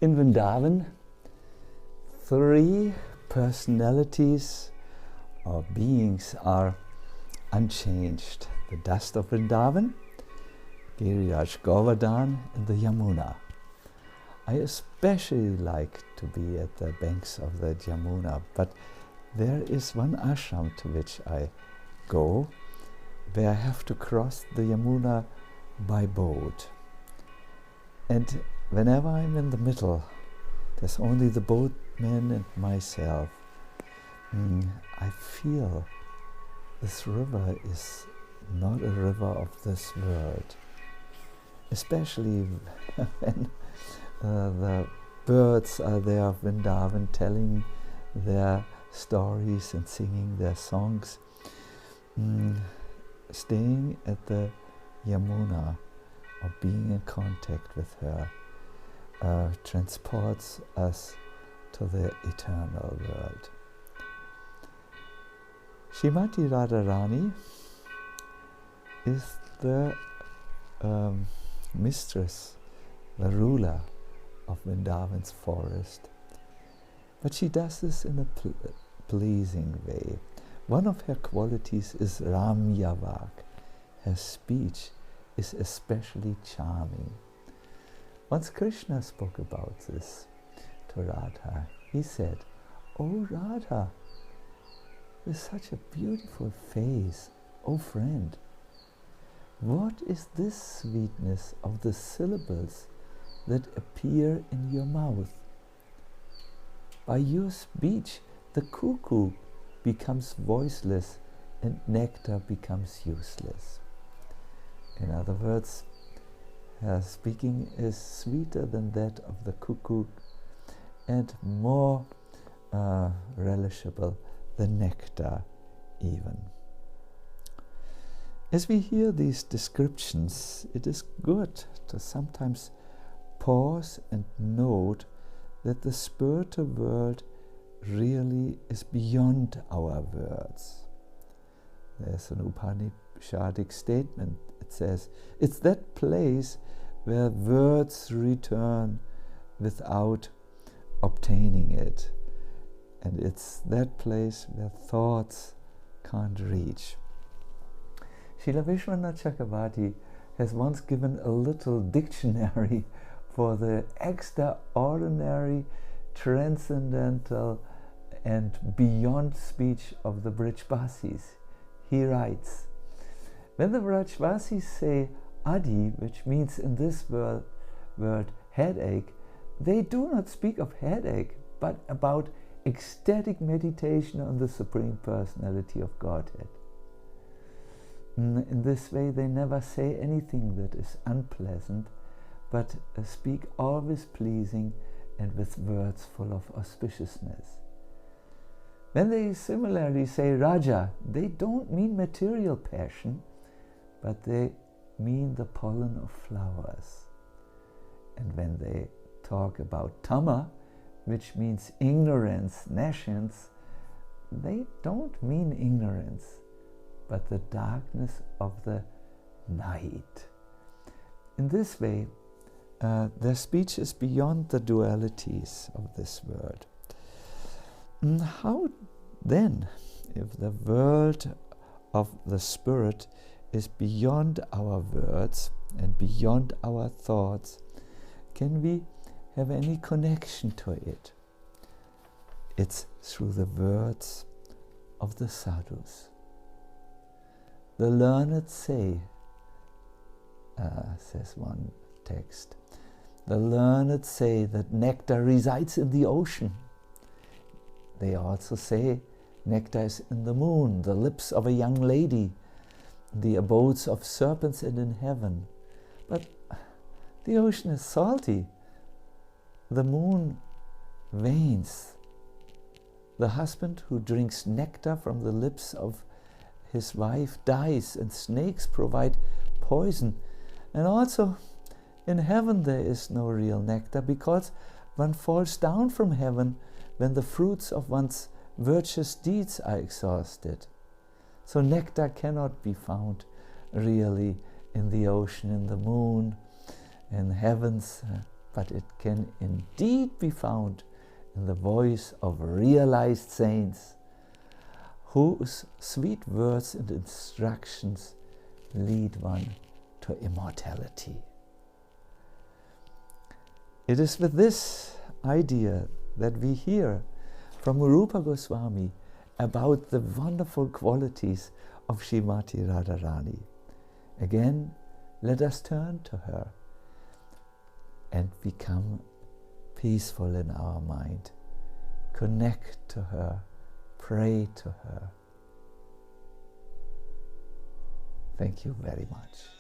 In Vrindavan, 3 personalities or beings are unchanged. The dust of Vrindavan, Giriraj, Govardhan, and the Yamuna. I especially like to be at the banks of the Yamuna, but there is one ashram to which I go, where I have to cross the Yamuna by boat. And whenever I'm in the middle, there's only the boatman and myself. I feel this river is not a river of this world, especially when the birds are there of Vrindavan telling their stories and singing their songs. Staying at the Yamuna or being in contact with her transports us to the eternal world. Srimati Radharani is the mistress, the ruler of Vrindavan's forest. But she does this in a pleasing way. One of her qualities is Ramyavak. Her speech is especially charming. Once Krishna spoke about this to Radha. He said, "Oh Radha, with such a beautiful face, oh friend, what is this sweetness of the syllables that appear in your mouth? By your speech, the cuckoo becomes voiceless and nectar becomes useless." In other words, her speaking is sweeter than that of the cuckoo and more relishable than nectar even. As we hear these descriptions, it is good to sometimes pause and note that the spiritual world really is beyond our words. There's an Upanishadic statement. It says, it's that place where words return without obtaining it. And it's that place where thoughts can't reach. Srila Vishwanath Chakravarti has once given a little dictionary for the extraordinary, transcendental and beyond speech of the Brajvasis. He writes, when the Brajvasis say Adi, which means in this word headache, they do not speak of headache, but about ecstatic meditation on the Supreme Personality of Godhead. In this way, they never say anything that is unpleasant, but speak always pleasing and with words full of auspiciousness. When they similarly say Raja, they don't mean material passion, but they mean the pollen of flowers. And when they talk about Tama, which means ignorance, nescience, they don't mean ignorance, but the darkness of the night. In this way, their speech is beyond the dualities of this world. How then, if the world of the spirit is beyond our words and beyond our thoughts, can we have any connection to it? It's through the words of the sadhus. The learned say, says one text, the learned say that nectar resides in the ocean. They also say nectar is in the moon, the lips of a young lady, the abodes of serpents and in heaven. But the ocean is salty. The moon wanes. The husband who drinks nectar from the lips of his wife dies, and snakes provide poison. And also in heaven there is no real nectar, because one falls down from heaven when the fruits of one's virtuous deeds are exhausted. So nectar cannot be found really in the ocean, in the moon, in heavens, but it can indeed be found in the voice of realized saints, whose sweet words and instructions lead one to immortality. It is with this idea that we hear from Rupa Goswami about the wonderful qualities of Srimati Radharani. Again, let us turn to her and become peaceful in our mind. Connect to her, pray to her. Thank you very much.